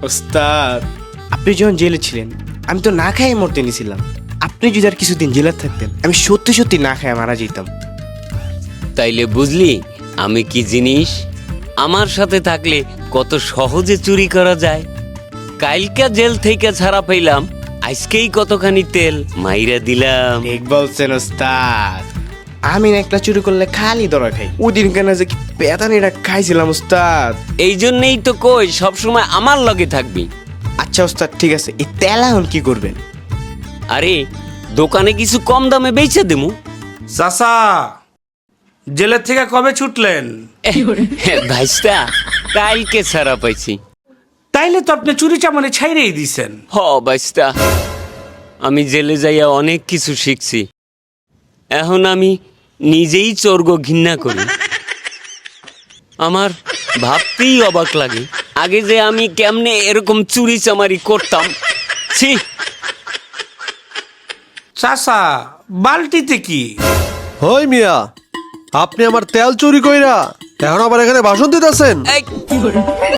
ওস্তাদ, আপনি যখন জেলে ছিলেন আমি তো না খাই মরতে নিছিলাম। আপনি যদি আর কিছুদিন জেলে থাকতেন আমি সত্যি সত্যি না খায় মারা যেতাম। তাইলে বুঝলি আমি কি জিনিস? আমার সাথে থাকলে কত সহজে চুরি করা যায়। কালকে জেল থেকে ছাড়া পেলাম, আজকেই কতখানি তেল মাইরা দিলাম। ঠিক বলছেন ওস্তাদ, আমি না একলা চুরি করলে খালি ধরা খাই। ওদিন কেন যে কি পেতানিটা খাইছিলাম ওস্তাদ। এই জন্যই তো কই সবসময় আমার লগে থাকবি। আচ্ছা ওস্তাদ ঠিক আছে, এই তেল এখন কি করবেন? আরে দোকানে কিছু কম দামে বেচে দেবো। চাচা, জেলের থেকে কবে ছুটলেন? ভাইস্তা কালকে ছাড়া পাইছি। তাইলে তো আপনি চুরি চামারি ছাইরেই দিছেন। হ ভাইস্তা, আমি জেলে যাইয়া অনেক কিছু শিখছি। এখন আমি নিজেই চর্গ ঘৃণা করি। আমার ভাবতেই অবাক লাগে আগে যে আমি কেমনে এরকম চুরি চামারি করতাম। ছি! চাচা, বালতিতে কি? হই মিয়া, আপনি আমার তেল চুরি কইরা এখন আবার এখানে ভাষণ দিতেছেন? এই